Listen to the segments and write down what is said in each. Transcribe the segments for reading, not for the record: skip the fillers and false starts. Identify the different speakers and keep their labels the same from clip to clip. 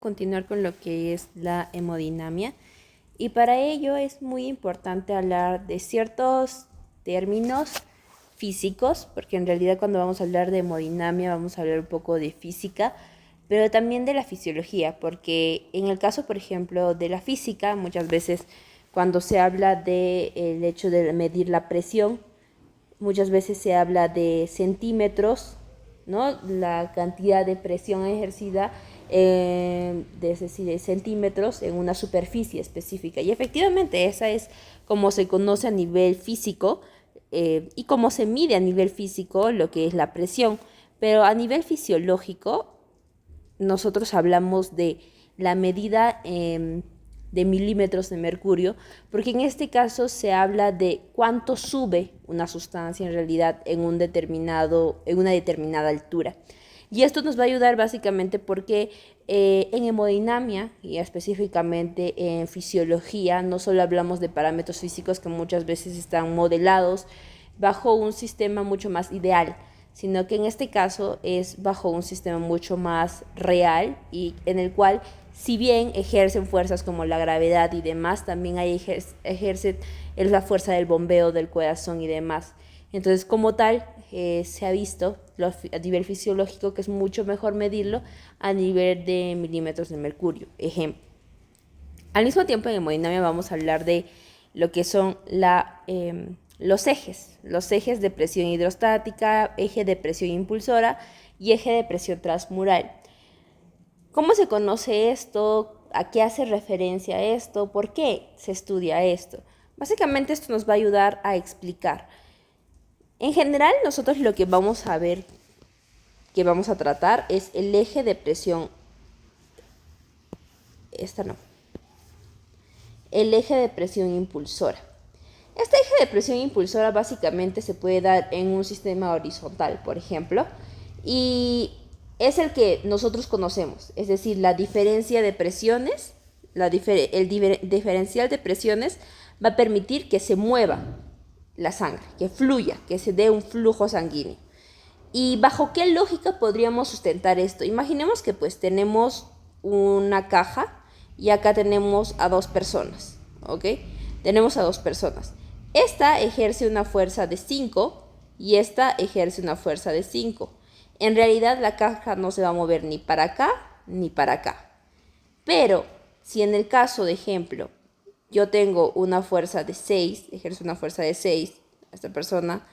Speaker 1: continuar con lo que es la hemodinamia y para ello es muy importante hablar de ciertos términos físicos, porque en realidad cuando vamos a hablar de hemodinamia vamos a hablar un poco de física, pero también de la fisiología, porque en el caso, por ejemplo, de la física, muchas veces cuando se habla del hecho de medir la presión, muchas veces se habla de centímetros, ¿no? La cantidad de presión ejercida de centímetros en una superficie específica. Y efectivamente esa es como se conoce a nivel físico y cómo se mide a nivel físico lo que es la presión. Pero a nivel fisiológico nosotros hablamos de la medida de milímetros de mercurio, porque en este caso se habla de cuánto sube una sustancia en realidad en una determinada altura. Y esto nos va a ayudar básicamente porque en hemodinamia y específicamente en fisiología no solo hablamos de parámetros físicos que muchas veces están modelados bajo un sistema mucho más ideal, sino que en este caso es bajo un sistema mucho más real y en el cual, si bien ejercen fuerzas como la gravedad y demás, también ejercen la fuerza del bombeo del corazón y demás. Entonces, como tal, se ha visto a nivel fisiológico que es mucho mejor medirlo a nivel de milímetros de mercurio. Ejemplo. Al mismo tiempo, en hemodinamia vamos a hablar de lo que son los ejes de presión hidrostática, eje de presión impulsora y eje de presión transmural. ¿Cómo se conoce esto? ¿A qué hace referencia esto? ¿Por qué se estudia esto? Básicamente esto nos va a ayudar a explicar. En general, nosotros lo que vamos a ver, que vamos a tratar, es el eje de presión. El eje de presión impulsora. Este eje de presión impulsora básicamente se puede dar en un sistema horizontal, por ejemplo, y es el que nosotros conocemos, es decir, la diferencia de presiones, el diferencial de presiones va a permitir que se mueva la sangre, que fluya, que se dé un flujo sanguíneo. ¿Y bajo qué lógica podríamos sustentar esto? Imaginemos que pues tenemos una caja y acá tenemos a dos personas, ¿ok? Tenemos a dos personas. Esta ejerce una fuerza de 5 y esta ejerce una fuerza de 5. En realidad la caja no se va a mover ni para acá ni para acá. Pero si en el caso de ejemplo yo tengo una fuerza de 6, ejerce una fuerza de 6 a esta persona,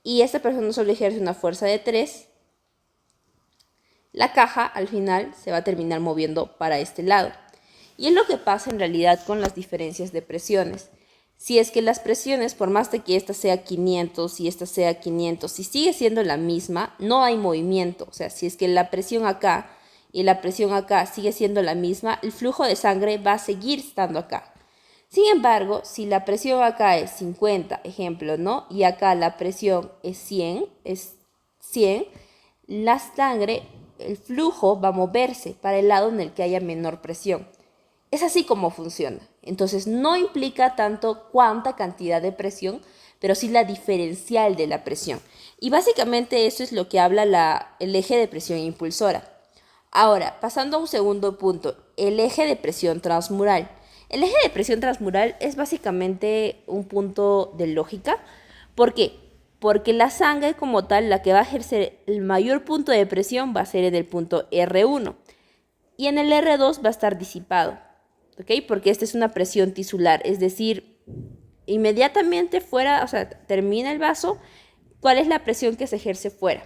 Speaker 1: y esta persona solo ejerce una fuerza de 3, la caja al final se va a terminar moviendo para este lado. Y es lo que pasa en realidad con las diferencias de presiones. Si es que las presiones, por más de que esta sea 500 y esta sea 500, si sigue siendo la misma, no hay movimiento. O sea, si es que la presión acá y la presión acá sigue siendo la misma, el flujo de sangre va a seguir estando acá. Sin embargo, si la presión acá es 50, ejemplo, ¿no? Y acá la presión es 100, la sangre, el flujo va a moverse para el lado en el que haya menor presión. Es así como funciona. Entonces no implica tanto cuánta cantidad de presión, pero sí la diferencial de la presión. Y básicamente eso es lo que habla el eje de presión impulsora. Ahora, pasando a un segundo punto, el eje de presión transmural. El eje de presión transmural es básicamente un punto de lógica. ¿Por qué? Porque la sangre como tal, la que va a ejercer el mayor punto de presión va a ser en el punto R1 y en el R2 va a estar disipado, ¿ok? Porque esta es una presión tisular, es decir, inmediatamente fuera, o sea, termina el vaso, ¿cuál es la presión que se ejerce fuera?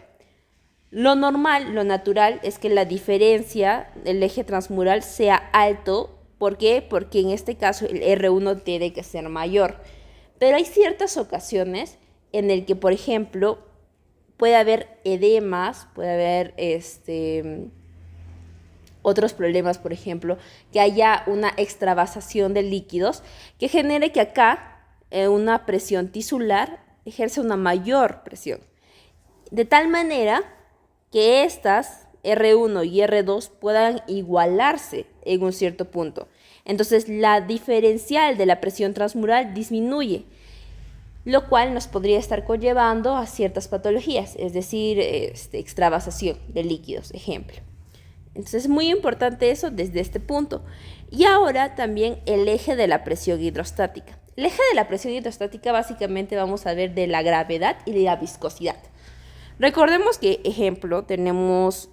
Speaker 1: Lo normal, lo natural es que la diferencia del eje transmural sea alto. ¿Por qué? Porque en este caso el R1 tiene que ser mayor. Pero hay ciertas ocasiones en el que, por ejemplo, puede haber edemas, puede haber otros problemas, por ejemplo, que haya una extravasación de líquidos que genere que acá una presión tisular ejerce una mayor presión. De tal manera que estas R1 y R2 puedan igualarse en un cierto punto. Entonces la diferencial de la presión transmural disminuye, lo cual nos podría estar conllevando a ciertas patologías, es decir, extravasación de líquidos, ejemplo. Entonces es muy importante eso desde este punto. Y ahora también el eje de la presión hidrostática. El eje de la presión hidrostática básicamente vamos a ver de la gravedad y de la viscosidad. Recordemos que, ejemplo, tenemos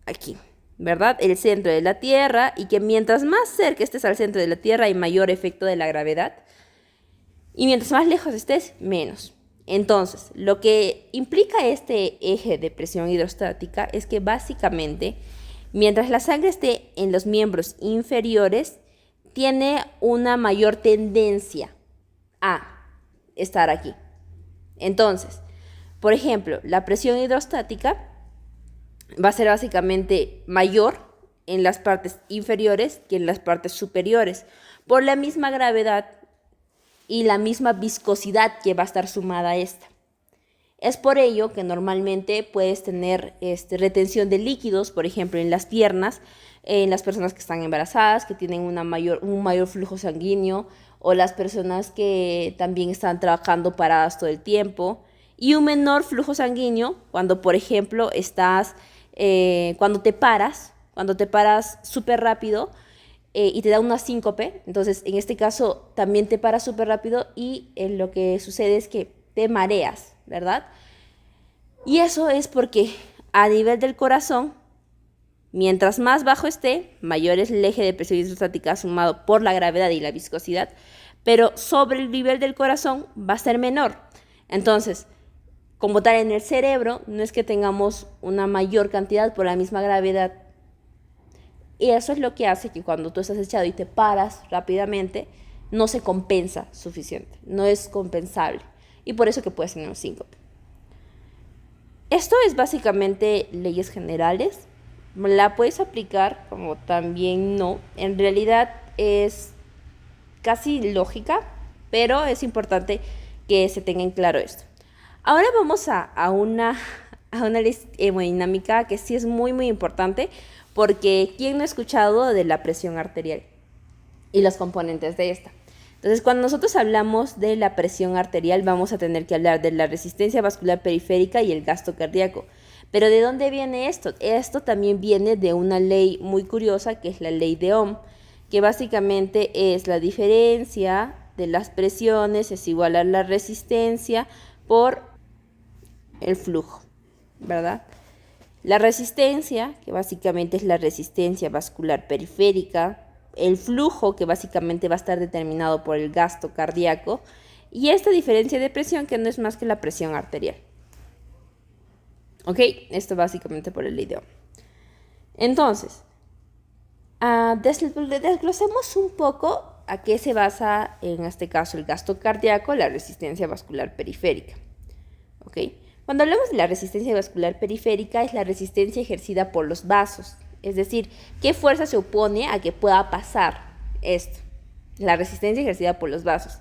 Speaker 1: aquí, ¿verdad? El centro de la Tierra, y que mientras más cerca estés al centro de la Tierra hay mayor efecto de la gravedad, y mientras más lejos estés, menos. Entonces, lo que implica este eje de presión hidrostática es que básicamente, mientras la sangre esté en los miembros inferiores, tiene una mayor tendencia a estar aquí. Entonces, por ejemplo, la presión hidrostática va a ser básicamente mayor en las partes inferiores que en las partes superiores, por la misma gravedad y la misma viscosidad que va a estar sumada a esta. Es por ello que normalmente puedes tener retención de líquidos, por ejemplo, en las piernas, en las personas que están embarazadas, que tienen un mayor flujo sanguíneo, o las personas que también están trabajando paradas todo el tiempo, y un menor flujo sanguíneo cuando, por ejemplo, cuando te paras súper rápido, y te da una síncope. Entonces, en este caso, también te paras súper rápido y lo que sucede es que te mareas, ¿verdad? Y eso es porque a nivel del corazón, mientras más bajo esté, mayor es el eje de presión hidrostática sumado por la gravedad y la viscosidad, pero sobre el nivel del corazón va a ser menor. Entonces, como tal, en el cerebro no es que tengamos una mayor cantidad por la misma gravedad. Y eso es lo que hace que cuando tú estás echado y te paras rápidamente, no se compensa suficiente, no es compensable. Y por eso que puedes tener un síncope. Esto es básicamente leyes generales. La puedes aplicar como también no. En realidad es casi lógica, pero es importante que se tenga en claro esto. Ahora vamos a una hemodinámica que sí es muy, muy importante, porque ¿quién no ha escuchado de la presión arterial y los componentes de esta? Entonces, cuando nosotros hablamos de la presión arterial, vamos a tener que hablar de la resistencia vascular periférica y el gasto cardíaco. Pero ¿de dónde viene esto? Esto también viene de una ley muy curiosa, que es la ley de Ohm, que básicamente es la diferencia de las presiones es igual a la resistencia por el flujo, ¿verdad? La resistencia, que básicamente es la resistencia vascular periférica, el flujo, que básicamente va a estar determinado por el gasto cardíaco, y esta diferencia de presión, que no es más que la presión arterial. ¿Ok? Esto básicamente por el ley de Ohm. Entonces, desglosemos un poco a qué se basa, en este caso, el gasto cardíaco, la resistencia vascular periférica. ¿Ok? Cuando hablamos de la resistencia vascular periférica, es la resistencia ejercida por los vasos. Es decir, ¿qué fuerza se opone a que pueda pasar esto? La resistencia ejercida por los vasos.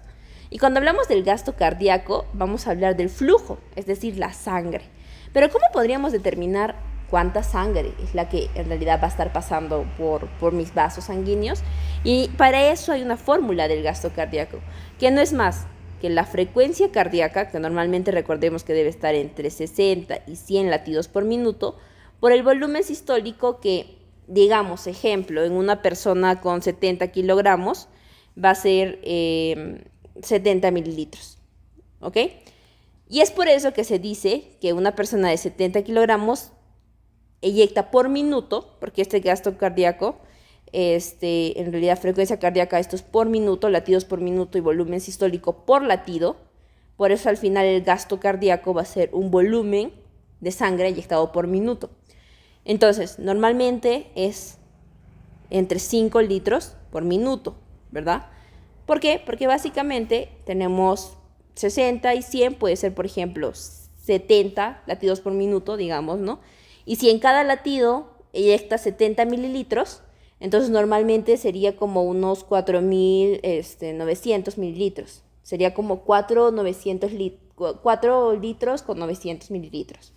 Speaker 1: Y cuando hablamos del gasto cardíaco, vamos a hablar del flujo, es decir, la sangre. Pero ¿cómo podríamos determinar cuánta sangre es la que en realidad va a estar pasando por mis vasos sanguíneos? Y para eso hay una fórmula del gasto cardíaco, que no es más que la frecuencia cardíaca, que normalmente recordemos que debe estar entre 60 y 100 latidos por minuto, por el volumen sistólico que, digamos, ejemplo, en una persona con 70 kilogramos va a ser 70 mililitros, ¿ok? Y es por eso que se dice que una persona de 70 kilogramos eyecta por minuto, porque este gasto cardíaco, en realidad frecuencia cardíaca, esto es por minuto, latidos por minuto y volumen sistólico por latido. Por eso al final el gasto cardíaco va a ser un volumen de sangre eyectado por minuto. Entonces, normalmente es entre 5 litros por minuto, ¿verdad? ¿Por qué? Porque básicamente tenemos 60 y 100, puede ser, por ejemplo, 70 latidos por minuto, digamos, ¿no? Y si en cada latido eyecta 70 mililitros, entonces normalmente sería como unos 4.900 mililitros. Sería como 4 litros con 900 mililitros.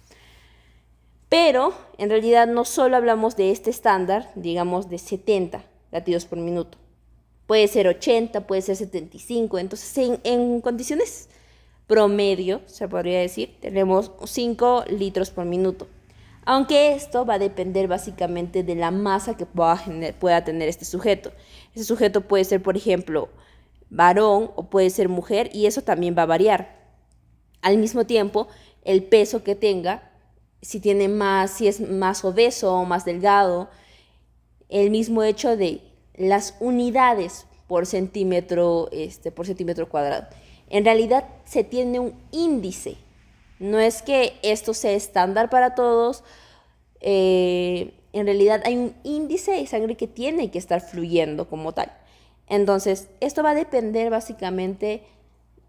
Speaker 1: Pero en realidad no solo hablamos de este estándar, digamos de 70 latidos por minuto. Puede ser 80, puede ser 75. Entonces en condiciones promedio, se podría decir, tenemos 5 litros por minuto. Aunque esto va a depender básicamente de la masa que pueda tener este sujeto. Este sujeto puede ser, por ejemplo, varón o puede ser mujer, y eso también va a variar. Al mismo tiempo, el peso que tenga, si es más obeso o más delgado, el mismo hecho de las unidades por centímetro cuadrado. En realidad se tiene un índice. No es que esto sea estándar para todos. En realidad hay un índice de sangre que tiene que estar fluyendo como tal. Entonces, esto va a depender básicamente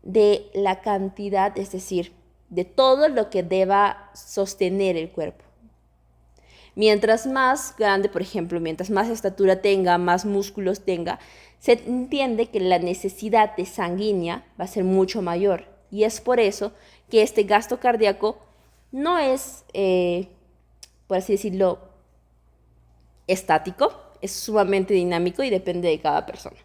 Speaker 1: de la cantidad, es decir, de todo lo que deba sostener el cuerpo. Mientras más grande, por ejemplo, mientras más estatura tenga, más músculos tenga, se entiende que la necesidad de sanguínea va a ser mucho mayor. Y es por eso que este gasto cardíaco no es, por así decirlo, estático, es sumamente dinámico y depende de cada persona.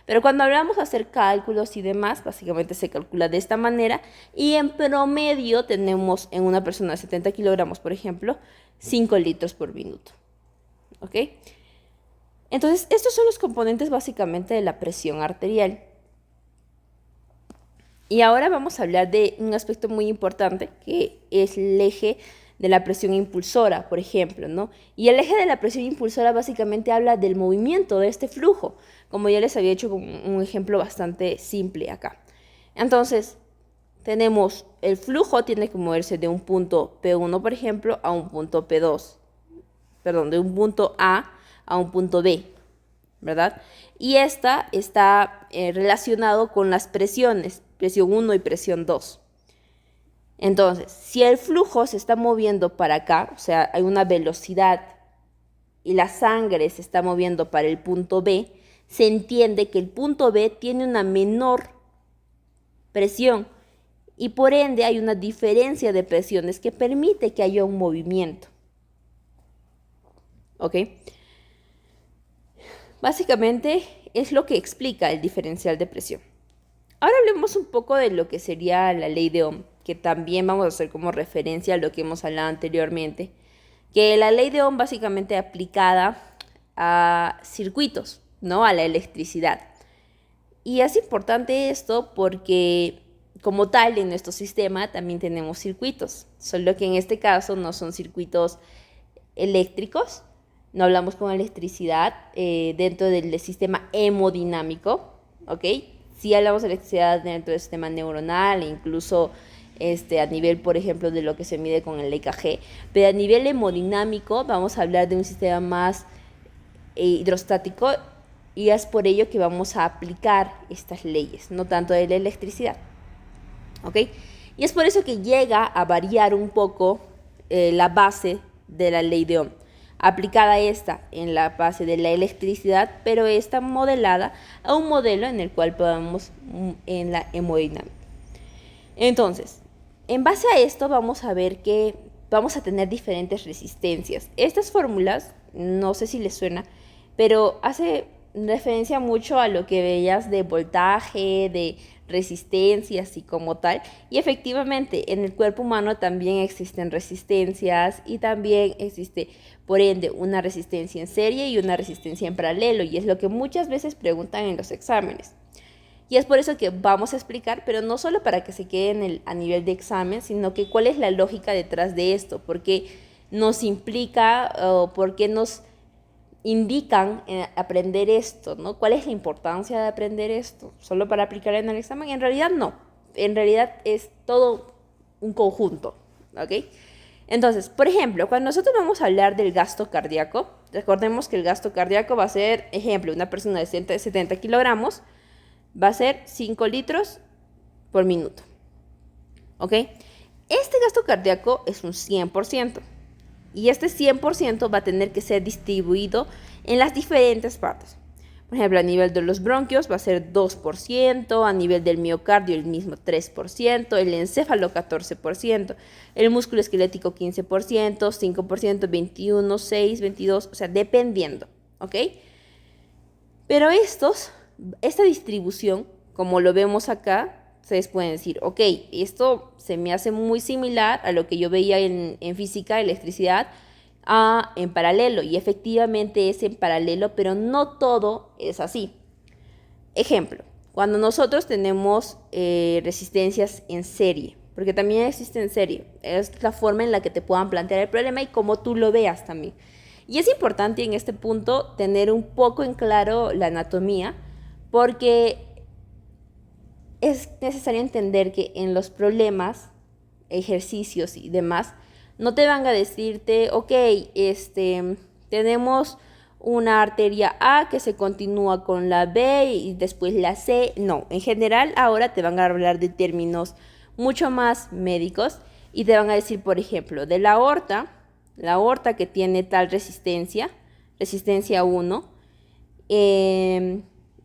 Speaker 1: Pero cuando hablamos de hacer cálculos y demás, básicamente se calcula de esta manera, y en promedio tenemos en una persona de 70 kilogramos, por ejemplo, 5 litros por minuto. ¿Ok? Entonces, estos son los componentes básicamente de la presión arterial. Y ahora vamos a hablar de un aspecto muy importante, que es el eje de la presión impulsora, por ejemplo, ¿no? Y el eje de la presión impulsora básicamente habla del movimiento de este flujo, como ya les había hecho un ejemplo bastante simple acá. Entonces, tenemos el flujo tiene que moverse de un punto P1, por ejemplo, a un punto P2. Perdón, de un punto A un punto B, ¿verdad? Y esta está relacionado con las presiones, presión 1 y presión 2. Entonces, si el flujo se está moviendo para acá, o sea, hay una velocidad y la sangre se está moviendo para el punto B, se entiende que el punto B tiene una menor presión y por ende hay una diferencia de presiones que permite que haya un movimiento. ¿Ok? Básicamente es lo que explica el diferencial de presión. Ahora hablemos un poco de lo que sería la ley de Ohm, que también vamos a hacer como referencia a lo que hemos hablado anteriormente, que la ley de Ohm básicamente aplicada a circuitos, ¿no? A la electricidad. Y es importante esto porque como tal en nuestro sistema también tenemos circuitos, solo que en este caso no son circuitos eléctricos, no hablamos con electricidad dentro del sistema hemodinámico, ¿ok? Sí hablamos de electricidad dentro del sistema neuronal e incluso a nivel, por ejemplo, de lo que se mide con el EKG, pero a nivel hemodinámico vamos a hablar de un sistema más hidrostático y es por ello que vamos a aplicar estas leyes, no tanto de la electricidad, ¿ok? Y es por eso que llega a variar un poco la base de la ley de Ohm. Aplicada esta en la base de la electricidad, pero esta modelada a un modelo en el cual podamos en la hemodinámica. Entonces, en base a esto vamos a ver que vamos a tener diferentes resistencias. Estas fórmulas, no sé si les suena, pero hace referencia mucho a lo que veías de voltaje, de resistencias y como tal. Y efectivamente, en el cuerpo humano también existen resistencias y también existe, por ende, una resistencia en serie y una resistencia en paralelo. Y es lo que muchas veces preguntan en los exámenes. Y es por eso que vamos a explicar, pero no solo para que se quede a nivel de examen, sino que cuál es la lógica detrás de esto, por qué nos implica o por qué nos indican aprender esto, ¿no? ¿Cuál es la importancia de aprender esto? ¿Solo para aplicar en el examen? En realidad no. En realidad es todo un conjunto, ¿ok? Entonces, por ejemplo, cuando nosotros vamos a hablar del gasto cardíaco, recordemos que el gasto cardíaco va a ser, ejemplo, una persona de 70 kilogramos, va a ser 5 litros por minuto, ¿ok? Este gasto cardíaco es un 100%. Y este 100% va a tener que ser distribuido en las diferentes partes. Por ejemplo, a nivel de los bronquios va a ser 2%, a nivel del miocardio el mismo 3%, el encéfalo 14%, el músculo esquelético 15%, 5%, 21%, 6%, 22%, o sea, dependiendo, ¿ok? Pero esta distribución, como lo vemos acá, ustedes pueden decir, ok, esto se me hace muy similar a lo que yo veía en física, electricidad, en paralelo. Y efectivamente es en paralelo, pero no todo es así. Ejemplo, cuando nosotros tenemos resistencias en serie, porque también existe en serie, es la forma en la que te puedan plantear el problema y cómo tú lo veas también. Y es importante en este punto tener un poco en claro la anatomía, porque es necesario entender que en los problemas, ejercicios y demás, no te van a decirte, ok, tenemos una arteria A que se continúa con la B y después la C. No, en general ahora te van a hablar de términos mucho más médicos y te van a decir, por ejemplo, de la aorta que tiene tal resistencia 1.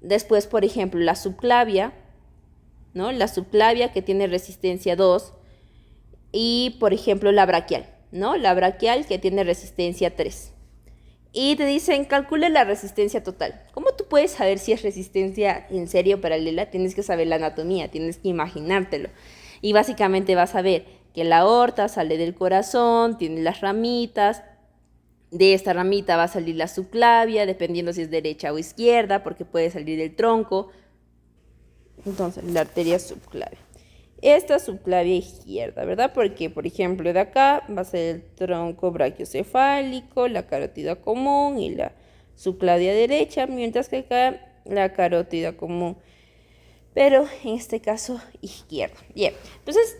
Speaker 1: Después, por ejemplo, la subclavia, ¿no? La subclavia que tiene resistencia 2 y, por ejemplo, la braquial, ¿no? La braquial que tiene resistencia 3. Y te dicen, calcula la resistencia total. ¿Cómo tú puedes saber si es resistencia en serie o paralela? Tienes que saber la anatomía, tienes que imaginártelo. Y básicamente vas a ver que la aorta sale del corazón, tiene las ramitas. De esta ramita va a salir la subclavia, dependiendo si es derecha o izquierda, porque puede salir del tronco. Entonces, la arteria subclavia. Esta subclavia izquierda, ¿verdad? Porque, por ejemplo, de acá va a ser el tronco brachiocefálico, la carótida común y la subclavia derecha, mientras que acá la carótida común, pero en este caso izquierda. Bien, entonces,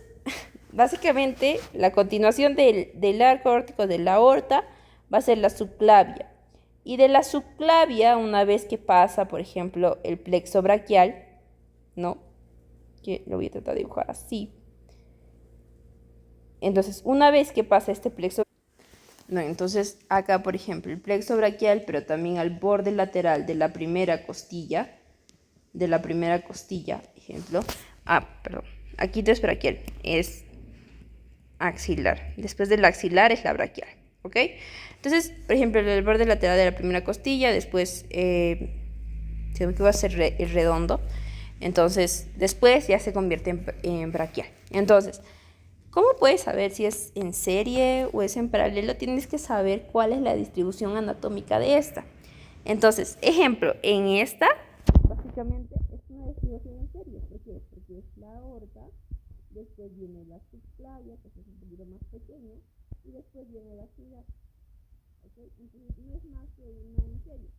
Speaker 1: básicamente, la continuación del arco aórtico de la aorta va a ser la subclavia. Y de la subclavia, una vez que pasa, por ejemplo, el plexo braquial, ¿no? Que lo voy a tratar de dibujar así. Entonces, una vez que pasa este plexo, no, entonces acá, por ejemplo, el plexo braquial, pero también al borde lateral de la primera costilla, ejemplo, perdón, aquí no es braquial, es axilar. Después del axilar es la braquial, ¿ok? Entonces, por ejemplo, el borde lateral de la primera costilla, después, creo que va a ser redondo. Entonces, después ya se convierte en braquial. Entonces, ¿cómo puedes saber si es en serie o es en paralelo? Tienes que saber cuál es la distribución anatómica de esta. Entonces, ejemplo, en esta, básicamente es una distribución en serie. ¿Por qué? Porque es la aorta, después viene la subclavia, que es un poquito más pequeña, y después viene la ciudad. ¿Okay? Entonces, no es más que una en serie.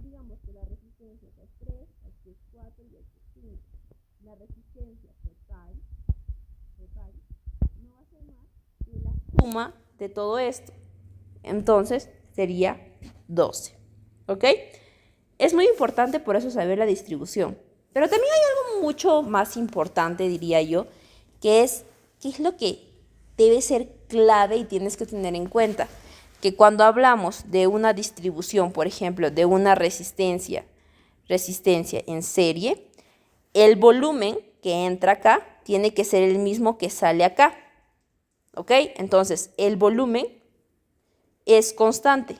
Speaker 1: Digamos que la resistencia es 3, aquí es 4 y aquí es 5. La resistencia total no va a ser más que la suma de todo esto. Entonces sería 12. ¿Ok? Es muy importante por eso saber la distribución. Pero también hay algo mucho más importante, diría yo, que es qué es lo que debe ser clave y tienes que tener en cuenta. Que cuando hablamos de una distribución, por ejemplo, de una resistencia en serie, el volumen que entra acá tiene que ser el mismo que sale acá. ¿Ok? Entonces, el volumen es constante.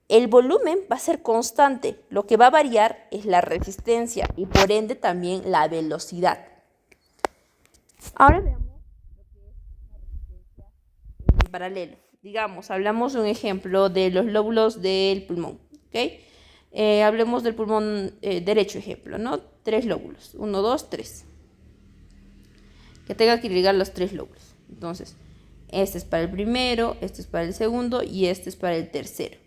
Speaker 1: El volumen va a ser constante. Lo que va a variar es la resistencia y por ende también la velocidad. Ahora veamos en paralelo. Digamos, hablamos de un ejemplo de los lóbulos del pulmón, ¿ok? Hablemos del pulmón derecho, ejemplo, ¿no? 3 lóbulos, 1, 2, 3. Que tenga que irrigar los 3 lóbulos. Entonces, este es para el primero, este es para el segundo y este es para el tercero,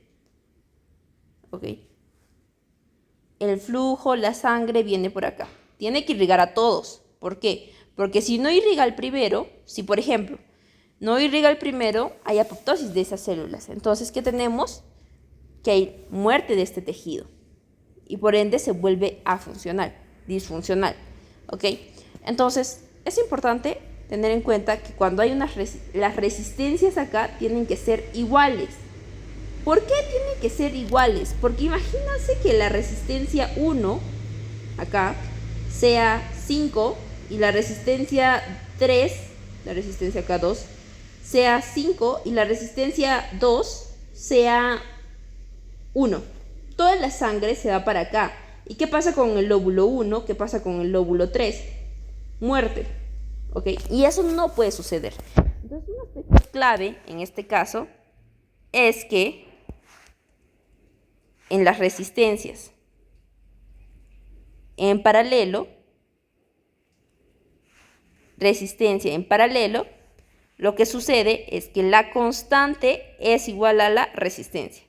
Speaker 1: ¿ok? El flujo, la sangre viene por acá. Tiene que irrigar a todos. ¿Por qué? Porque si no irriga el primero, si por ejemplo no irriga el primero, hay apoptosis de esas células. Entonces, ¿qué tenemos? Que hay muerte de este tejido. Y por ende se vuelve disfuncional. ¿Ok? Entonces, es importante tener en cuenta que cuando hay las resistencias acá tienen que ser iguales. ¿Por qué tienen que ser iguales? Porque imagínense que la resistencia 1 acá sea 5 y la resistencia 3, la resistencia acá 2, sea 5 y la resistencia 2 sea 1. Toda la sangre se va para acá. ¿Y qué pasa con el lóbulo 1? ¿Qué pasa con el lóbulo 3? Muerte. ¿Ok? Y eso no puede suceder. Entonces, un aspecto clave en este caso es que en las resistencias en paralelo, lo que sucede es que la constante es igual a la resistencia.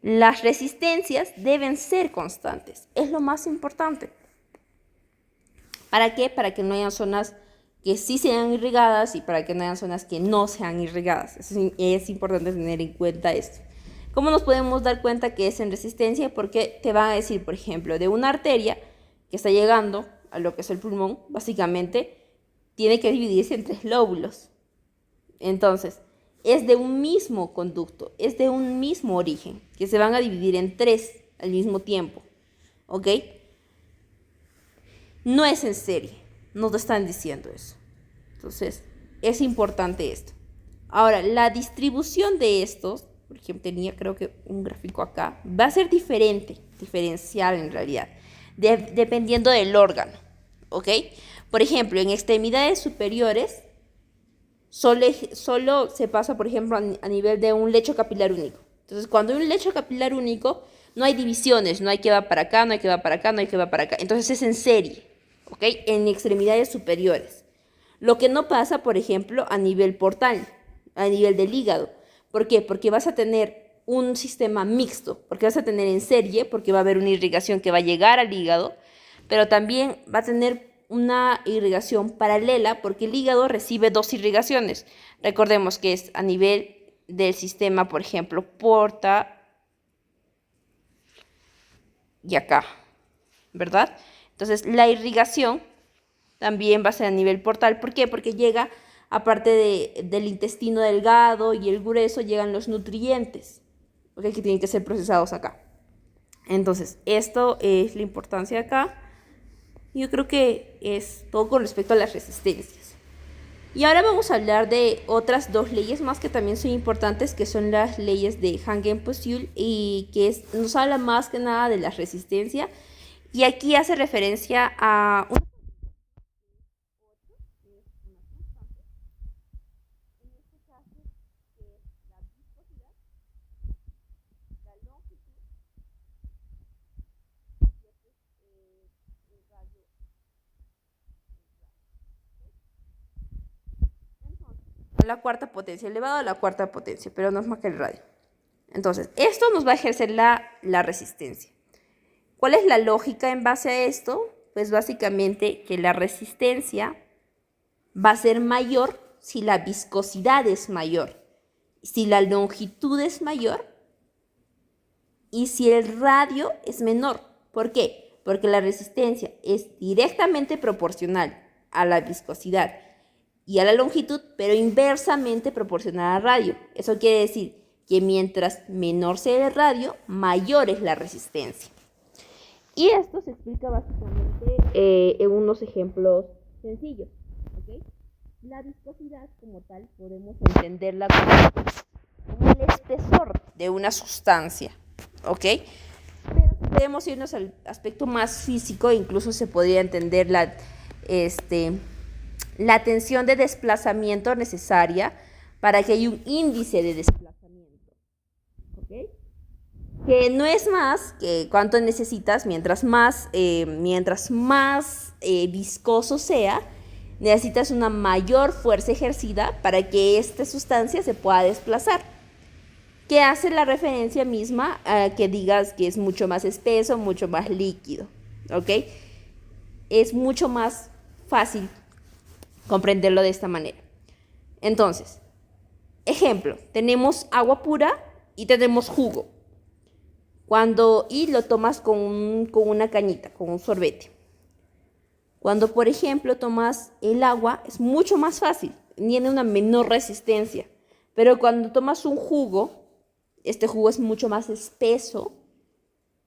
Speaker 1: Las resistencias deben ser constantes, es lo más importante. ¿Para qué? Para que no hayan zonas que sí sean irrigadas y para que no hayan zonas que no sean irrigadas. Es importante tener en cuenta esto. ¿Cómo nos podemos dar cuenta que es en resistencia? Porque te van a decir, por ejemplo, de una arteria que está llegando a lo que es el pulmón, básicamente, tiene que dividirse en 3 lóbulos. Entonces, es de un mismo conducto, es de un mismo origen, que se van a dividir en 3 al mismo tiempo. ¿Ok? No es en serie, no te están diciendo eso. Entonces, es importante esto. Ahora, la distribución de estos, por ejemplo, tenía creo que un gráfico acá, va a ser diferencial en realidad, dependiendo del órgano, ¿ok? Por ejemplo, en extremidades superiores, solo se pasa, por ejemplo, a nivel de un lecho capilar único. Entonces, cuando hay un lecho capilar único, no hay divisiones, no hay que va para acá, no hay que va para acá, no hay que va para acá. Entonces, es en serie, ¿ok? En extremidades superiores. Lo que no pasa, por ejemplo, a nivel portal, a nivel del hígado. ¿Por qué? Porque vas a tener un sistema mixto, porque vas a tener en serie, porque va a haber una irrigación que va a llegar al hígado, pero también va a tener una irrigación paralela porque el hígado recibe 2 irrigaciones. Recordemos que es a nivel del sistema, por ejemplo, porta y acá, ¿verdad? Entonces, la irrigación también va a ser a nivel portal. ¿Por qué? Porque llega, aparte del intestino delgado y el grueso, llegan los nutrientes, ¿okay? Que tienen que ser procesados acá. Entonces, esto es la importancia acá. Yo creo que es todo con respecto a las resistencias. Y ahora vamos a hablar de otras 2 leyes más que también son importantes, que son las leyes de Hagen-Poiseuille y que nos habla más que nada de la resistencia. Y aquí hace referencia a la cuarta potencia, elevado a la cuarta potencia, pero no es más que el radio. Entonces, esto nos va a ejercer la resistencia. ¿Cuál es la lógica en base a esto? Pues básicamente que la resistencia va a ser mayor si la viscosidad es mayor, si la longitud es mayor y si el radio es menor. ¿Por qué? Porque la resistencia es directamente proporcional a la viscosidad y a la longitud, pero inversamente proporcional al radio. Eso quiere decir que mientras menor sea el radio, mayor es la resistencia. Y esto se explica básicamente en unos ejemplos sencillos. ¿Okay? La viscosidad como tal podemos entenderla como el espesor de una sustancia. ¿Ok? Pero si podemos irnos al aspecto más físico, incluso se podría entender la tensión de desplazamiento necesaria para que haya un índice de desplazamiento. ¿Ok? Que no es más que cuánto necesitas, mientras más viscoso sea, necesitas una mayor fuerza ejercida para que esta sustancia se pueda desplazar. Que hace la referencia misma a que digas que es mucho más espeso, mucho más líquido. ¿Ok? Es mucho más fácil comprenderlo de esta manera. Entonces, ejemplo, tenemos agua pura y tenemos jugo. Y lo tomas con una cañita, con un sorbete. Cuando, por ejemplo, tomas el agua, es mucho más fácil, tiene una menor resistencia. Pero cuando tomas un jugo, este jugo es mucho más espeso,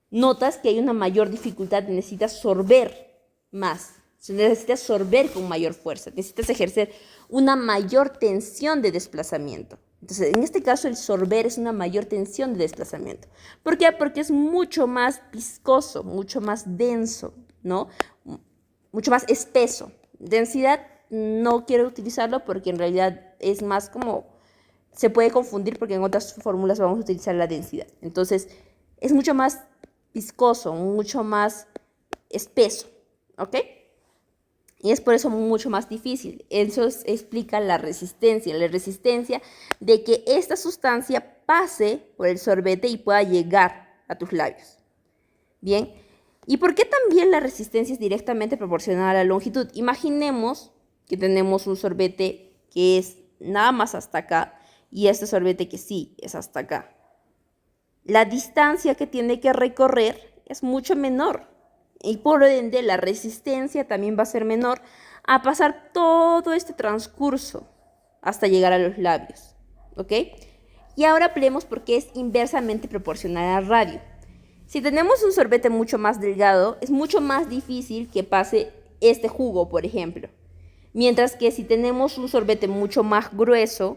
Speaker 1: notas que hay una mayor dificultad, necesitas sorber más, necesitas sorber con mayor fuerza, necesitas ejercer una mayor tensión de desplazamiento. Entonces, en este caso, el sorber es una mayor tensión de desplazamiento. ¿Por qué? Porque es mucho más viscoso, mucho más denso, ¿no? Mucho más espeso. Densidad no quiero utilizarlo porque en realidad es más como, se puede confundir porque en otras fórmulas vamos a utilizar la densidad. Entonces, es mucho más viscoso, mucho más espeso, ¿ok? Y es por eso mucho más difícil. Eso explica la resistencia de que esta sustancia pase por el sorbete y pueda llegar a tus labios. Bien, ¿y por qué también la resistencia es directamente proporcional a la longitud? Imaginemos que tenemos un sorbete que es nada más hasta acá y este sorbete que sí es hasta acá. La distancia que tiene que recorrer es mucho menor y por ende la resistencia también va a ser menor a pasar todo este transcurso hasta llegar a los labios, ¿ok? Y ahora hablemos por qué es inversamente proporcional al radio. Si tenemos un sorbete mucho más delgado, es mucho más difícil que pase este jugo, por ejemplo. Mientras que si tenemos un sorbete mucho más grueso,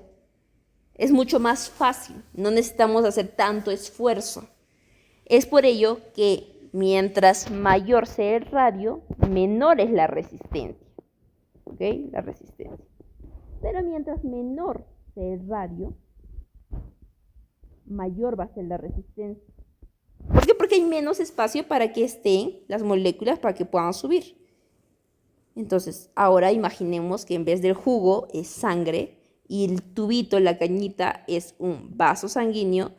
Speaker 1: es mucho más fácil, no necesitamos hacer tanto esfuerzo. Es por ello que mientras mayor sea el radio, menor es la resistencia. ¿Ok? La resistencia. Pero mientras menor sea el radio, mayor va a ser la resistencia. ¿Por qué? Porque hay menos espacio para que estén las moléculas para que puedan subir. Entonces, ahora imaginemos que en vez del jugo es sangre y el tubito, la cañita, es un vaso sanguíneo.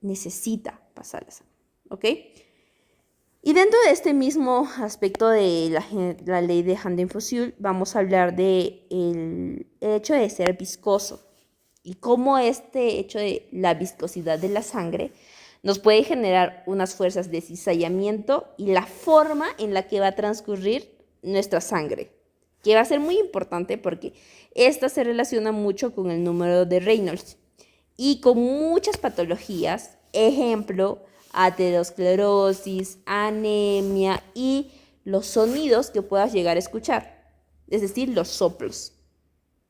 Speaker 1: Necesita pasar la sangre, ¿ok? Y dentro de este mismo aspecto de la ley de Handen-Fussell, vamos a hablar de el hecho de ser viscoso y cómo este hecho de la viscosidad de la sangre nos puede generar unas fuerzas de cizallamiento y la forma en la que va a transcurrir nuestra sangre, que va a ser muy importante porque esta se relaciona mucho con el número de Reynolds y con muchas patologías, ejemplo, aterosclerosis, anemia y los sonidos que puedas llegar a escuchar, es decir, los soplos,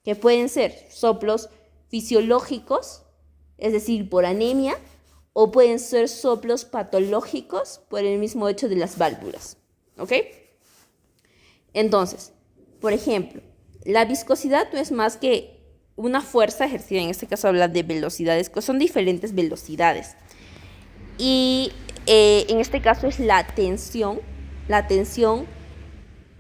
Speaker 1: que pueden ser soplos fisiológicos, es decir, por anemia, o pueden ser soplos patológicos por el mismo hecho de las válvulas, ¿ok? Entonces, por ejemplo, la viscosidad no es más que una fuerza ejercida, en este caso habla de velocidades, son diferentes velocidades. Y en este caso es la tensión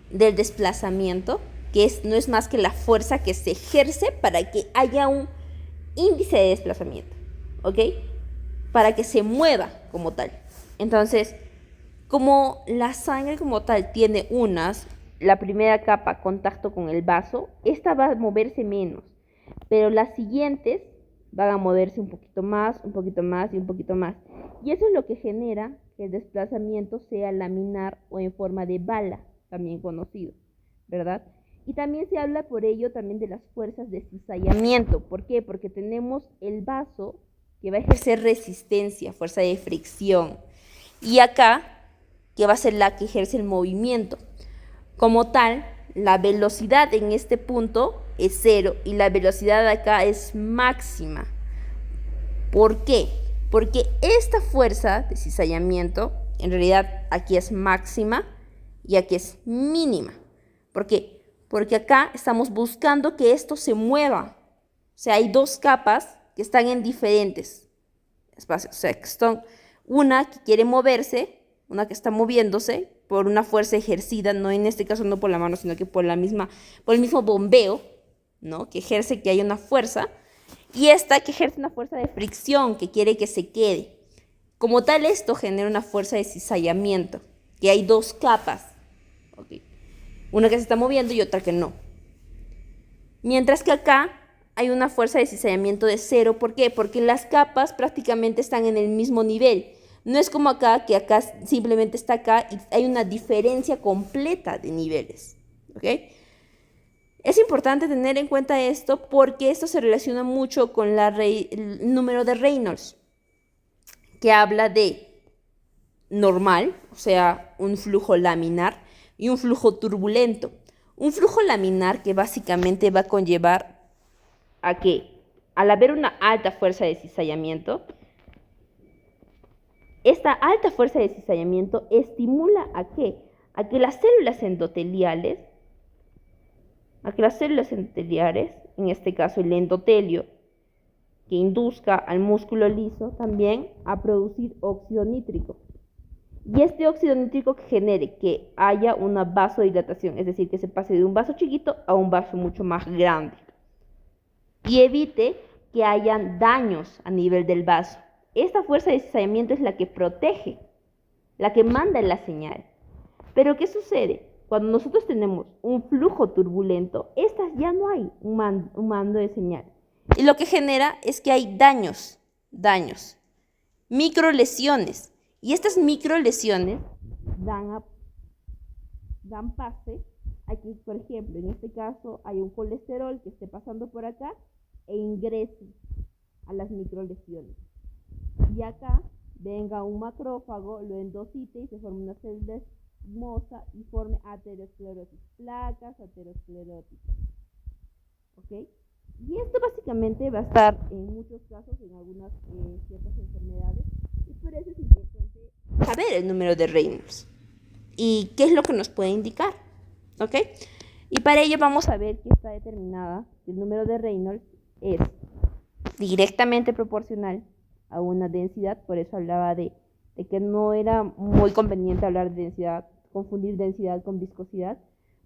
Speaker 1: del desplazamiento, que no es más que la fuerza que se ejerce para que haya un índice de desplazamiento, ¿ok? Para que se mueva como tal. Entonces, como la sangre como tal tiene la primera capa, contacto con el vaso, esta va a moverse menos, pero las siguientes van a moverse un poquito más y un poquito más. Y eso es lo que genera que el desplazamiento sea laminar o en forma de bala, también conocido, ¿verdad? Y también se habla por ello también de las fuerzas de cizallamiento. ¿Por qué? Porque tenemos el vaso que va a ejercer resistencia, fuerza de fricción. Y acá, que va a ser la que ejerce el movimiento. Como tal, la velocidad en este punto es 0 y la velocidad de acá es máxima. ¿Por qué? Porque esta fuerza de cizallamiento, en realidad aquí es máxima y aquí es mínima. ¿Por qué? Porque acá estamos buscando que esto se mueva. O sea, hay dos capas que están en diferentes espacios. O sea, que son una que quiere moverse, una que está moviéndose por una fuerza ejercida, no en este caso no por la mano, sino que por el mismo bombeo, ¿no? Que ejerce que hay una fuerza, y esta que ejerce una fuerza de fricción que quiere que se quede. Como tal, esto genera una fuerza de cizallamiento, que hay dos capas, ¿okay? Una que se está moviendo y otra que no. Mientras que acá hay una fuerza de cizallamiento de 0. ¿Por qué? Porque las capas prácticamente están en el mismo nivel. No es como acá, que acá simplemente está acá y hay una diferencia completa de niveles, ¿ok? Es importante tener en cuenta esto porque esto se relaciona mucho con el número de Reynolds, que habla de normal, o sea, un flujo laminar y un flujo turbulento. Un flujo laminar que básicamente va a conllevar a que al haber una alta fuerza de cizallamiento, esta alta fuerza de cizallamiento estimula ¿a qué? A que las células endoteliales, en este caso el endotelio, que induzca al músculo liso también a producir óxido nítrico. Y este óxido nítrico que genere que haya una vasodilatación, es decir, que se pase de un vaso chiquito a un vaso mucho más grande. Y evite que hayan daños a nivel del vaso. Esta fuerza de cizallamiento es la que protege, la que manda la señal. Pero ¿qué sucede? Cuando nosotros tenemos un flujo turbulento, estas ya no hay un mando de señal. Y lo que genera es que hay daños, microlesiones. Y estas microlesiones dan pase a que, por ejemplo, en este caso hay un colesterol que esté pasando por acá e ingrese a las microlesiones. Y acá venga un macrófago, lo endocite y se forme una célula esmosa y forme aterosclerosis, placas ateroscleróticas. ¿Ok? Y esto básicamente va a estar en muchos casos, en algunas ciertas enfermedades, y por eso es importante saber el número de Reynolds y qué es lo que nos puede indicar. ¿Ok? Y para ello vamos a ver que está determinada, que el número de Reynolds es directamente proporcional a una densidad, por eso hablaba de que no era muy conveniente hablar de densidad, confundir densidad con viscosidad,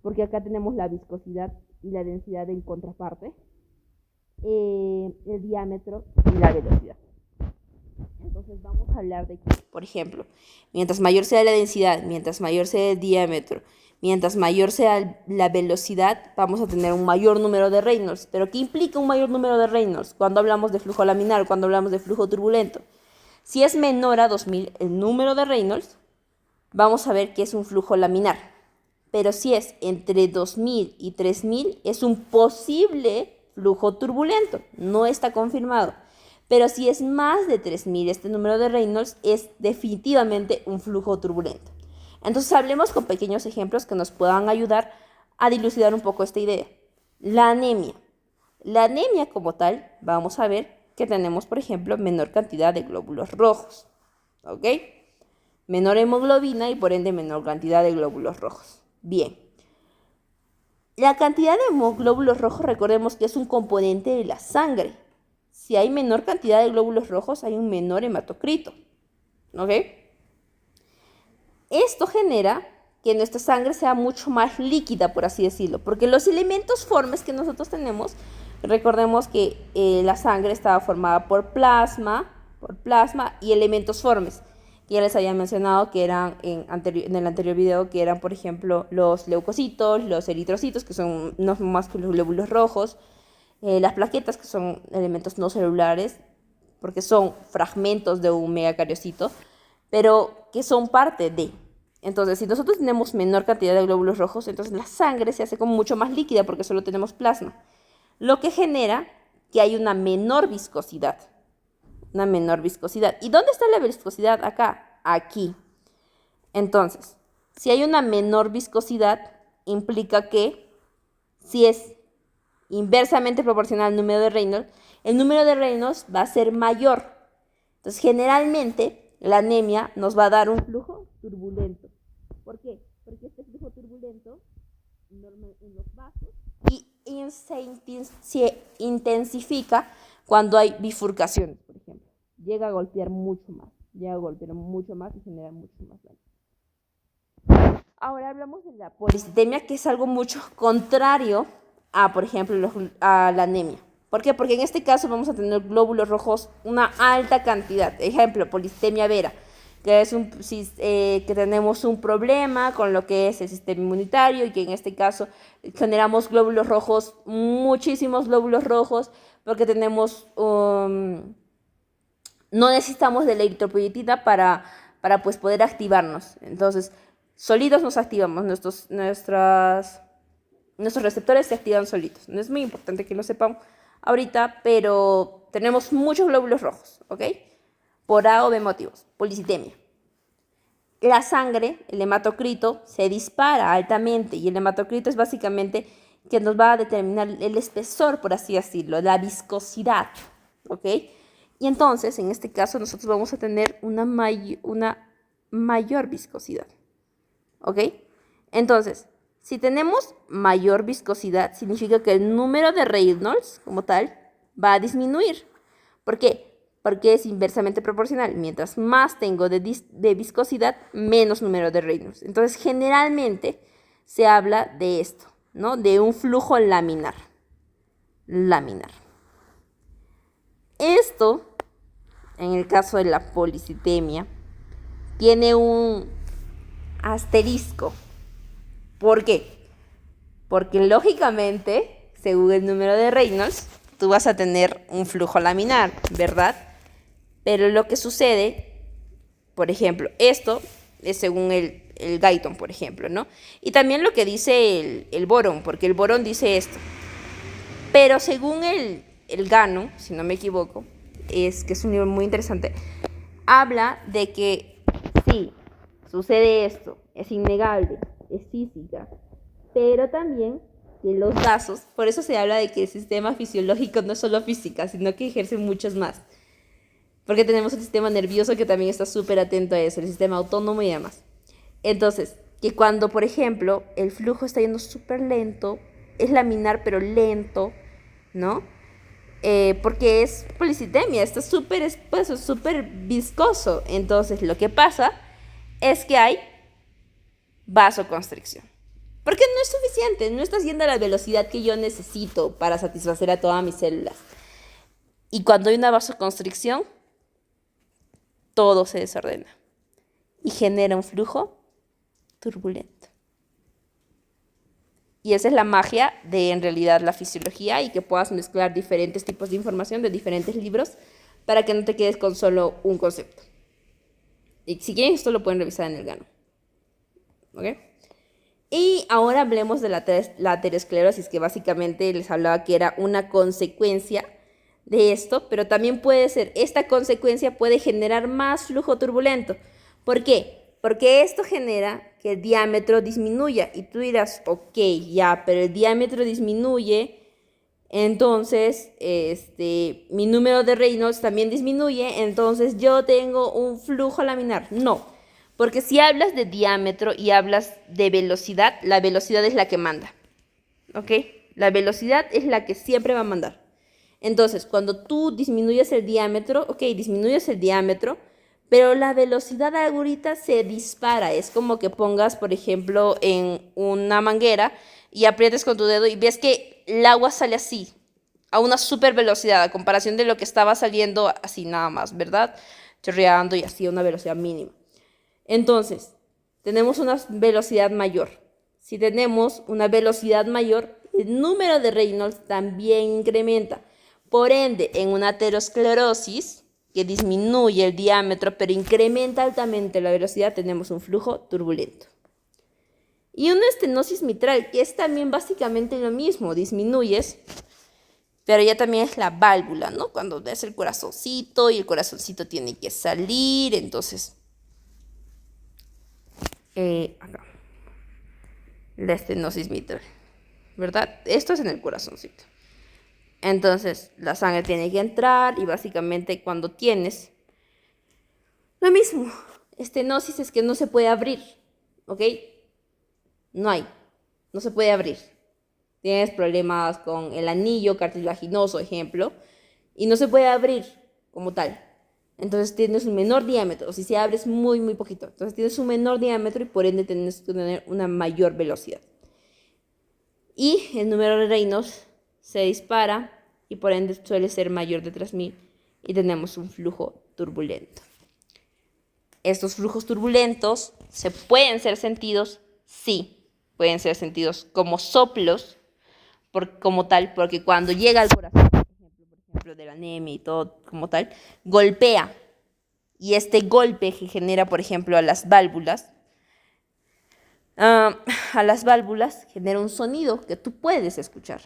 Speaker 1: porque acá tenemos la viscosidad y la densidad en contraparte, el diámetro y la velocidad. Entonces vamos a hablar de que, por ejemplo, mientras mayor sea la densidad, mientras mayor sea el diámetro, mientras mayor sea la velocidad, vamos a tener un mayor número de Reynolds. ¿Pero qué implica un mayor número de Reynolds cuando hablamos de flujo laminar, cuando hablamos de flujo turbulento? Si es menor a 2000 el número de Reynolds, vamos a ver que es un flujo laminar. Pero si es entre 2000 y 3000, es un posible flujo turbulento. No está confirmado. Pero si es más de 3000 este número de Reynolds, es definitivamente un flujo turbulento. Entonces hablemos con pequeños ejemplos que nos puedan ayudar a dilucidar un poco esta idea. La anemia. La anemia como tal, vamos a ver que tenemos, por ejemplo, menor cantidad de glóbulos rojos. ¿Ok? Menor hemoglobina y por ende menor cantidad de glóbulos rojos. Bien. La cantidad de glóbulos rojos, recordemos que es un componente de la sangre. Si hay menor cantidad de glóbulos rojos, hay un menor hematocrito. ¿Ok? Esto genera que nuestra sangre sea mucho más líquida, por así decirlo, porque los elementos formes que nosotros tenemos, recordemos que la sangre estaba formada por plasma y elementos formes, que ya les había mencionado que eran en el anterior video, que eran, por ejemplo, los leucocitos, los eritrocitos, que son no más que los glóbulos rojos, las plaquetas, que son elementos no celulares, porque son fragmentos de un megacariocito, pero que son parte de. Entonces, si nosotros tenemos menor cantidad de glóbulos rojos, entonces la sangre se hace como mucho más líquida porque solo tenemos plasma, lo que genera que hay una menor viscosidad. ¿Y dónde está la viscosidad? Acá, aquí. Entonces, si hay una menor viscosidad, implica que si es inversamente proporcional al número de Reynolds, el número de Reynolds va a ser mayor. Entonces, generalmente, la anemia nos va a dar un flujo turbulento. ¿Por qué? Porque este flujo turbulento en los vasos se intensifica cuando hay bifurcaciones, por ejemplo. Llega a golpear mucho más y genera mucho más daño. Ahora hablamos de la policitemia, que es algo mucho contrario a, por ejemplo, a la anemia. ¿Por qué? Porque en este caso vamos a tener glóbulos rojos una alta cantidad. Ejemplo, policitemia vera, que es que tenemos un problema con lo que es el sistema inmunitario y que en este caso generamos glóbulos rojos, muchísimos glóbulos rojos, porque tenemos no necesitamos de la eritropoyetina para pues poder activarnos. Entonces, solitos nos activamos, nuestros receptores se activan solitos. No es muy importante que lo sepan ahorita, pero tenemos muchos glóbulos rojos, ¿ok? Por A o B motivos, policitemia. La sangre, el hematocrito, se dispara altamente y el hematocrito es básicamente que nos va a determinar el espesor, por así decirlo, la viscosidad, ¿ok? Y entonces, en este caso, nosotros vamos a tener una mayor viscosidad, ¿ok? Entonces, si tenemos mayor viscosidad, significa que el número de Reynolds, como tal, va a disminuir. ¿Por qué? Porque es inversamente proporcional. Mientras más tengo de viscosidad, menos número de Reynolds. Entonces, generalmente se habla de esto, ¿no? De un flujo laminar. Esto, en el caso de la policitemia, tiene un asterisco. ¿Por qué? Porque lógicamente, según el número de Reynolds, tú vas a tener un flujo laminar, ¿verdad? Pero lo que sucede, por ejemplo, esto es según el Guyton, por ejemplo, ¿no? Y también lo que dice el Boron, porque el Boron dice esto. Pero según el Gannon, si no me equivoco, que es un libro muy interesante, habla de que sí, sucede esto, es innegable, es física, pero también que los vasos, por eso se habla de que el sistema fisiológico no es solo física, sino que ejerce muchos más. Porque tenemos el sistema nervioso que también está súper atento a eso, el sistema autónomo y demás. Entonces, que cuando, por ejemplo, el flujo está yendo súper lento, es laminar pero lento, ¿no? Porque es policitemia, está súper espeso, súper viscoso. Entonces, lo que pasa es que hay vasoconstricción. Porque no es suficiente, no está yendo a la velocidad que yo necesito para satisfacer a todas mis células. Y cuando hay una vasoconstricción, todo se desordena y genera un flujo turbulento. Y esa es la magia de, en realidad, la fisiología, y que puedas mezclar diferentes tipos de información de diferentes libros para que no te quedes con solo un concepto. Y si quieren, esto lo pueden revisar en el Gannon. ¿Ok? Y ahora hablemos de la aterosclerosis, que básicamente les hablaba que era una consecuencia de esto, pero también puede ser, esta consecuencia puede generar más flujo turbulento. ¿Por qué? Porque esto genera que el diámetro disminuya. Y tú dirás, ok, ya, pero el diámetro disminuye, entonces mi número de Reynolds también disminuye, entonces yo tengo un flujo laminar. No, porque si hablas de diámetro y hablas de velocidad, la velocidad es la que manda, ¿ok? La velocidad es la que siempre va a mandar. Entonces, cuando tú disminuyes el diámetro, ok, disminuyes el diámetro, pero la velocidad ahorita se dispara. Es como que pongas, por ejemplo, en una manguera y aprietes con tu dedo y ves que el agua sale así, a una super velocidad, a comparación de lo que estaba saliendo así nada más, ¿verdad? Chorreando y así a una velocidad mínima. Entonces, tenemos una velocidad mayor. Si tenemos una velocidad mayor, el número de Reynolds también incrementa. Por ende, en una aterosclerosis, que disminuye el diámetro pero incrementa altamente la velocidad, tenemos un flujo turbulento. Y una estenosis mitral, que es también básicamente lo mismo, disminuyes, pero ya también es la válvula, ¿no? Cuando ves el corazoncito y el corazoncito tiene que salir, entonces acá, la estenosis mitral, ¿verdad? Esto es en el corazoncito. Entonces, la sangre tiene que entrar y básicamente cuando tienes lo mismo, estenosis es que no se puede abrir, ¿ok? No se puede abrir. Tienes problemas con el anillo cartilaginoso, ejemplo, y no se puede abrir como tal. Entonces tienes un menor diámetro, o si se abre es muy, muy poquito. Entonces tienes un menor diámetro y por ende tienes que tener una mayor velocidad. Y el número de Reynolds se dispara y por ende suele ser mayor de 3000 y tenemos un flujo turbulento. Estos flujos turbulentos se pueden ser sentidos, sí, pueden ser sentidos como soplos, como tal, porque cuando llega al corazón, por ejemplo, de la anemia y todo como tal, golpea. Y este golpe que genera, por ejemplo, a las válvulas genera un sonido que tú puedes escuchar.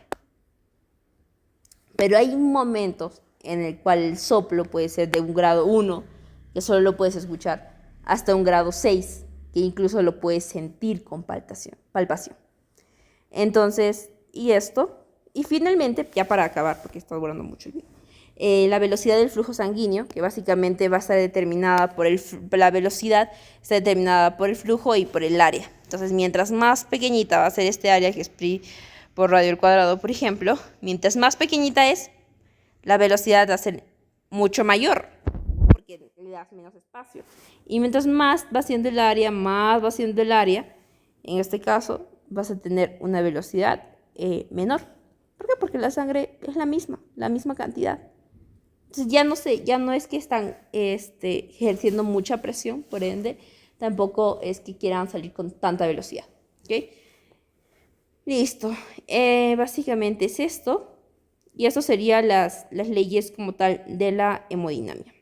Speaker 1: Pero hay momentos en el cual el soplo puede ser de un grado 1, que solo lo puedes escuchar, hasta un grado 6, que incluso lo puedes sentir con palpación. Entonces, y esto. Y finalmente, ya para acabar, porque está durando mucho el video, la velocidad del flujo sanguíneo, que básicamente va a estar determinada por la velocidad, está determinada por el flujo y por el área. Entonces, mientras más pequeñita va a ser este área, que es pi por radio al cuadrado, por ejemplo, mientras más pequeñita es, la velocidad va a ser mucho mayor, porque le das menos espacio. Y mientras más va siendo el área, más va siendo el área, en este caso vas a tener una velocidad menor. ¿Por qué? Porque la sangre es la misma cantidad. Entonces ya no es que están ejerciendo mucha presión, por ende, tampoco es que quieran salir con tanta velocidad. ¿Ok? Listo. Básicamente es esto. Y eso serían las leyes como tal de la hemodinamia.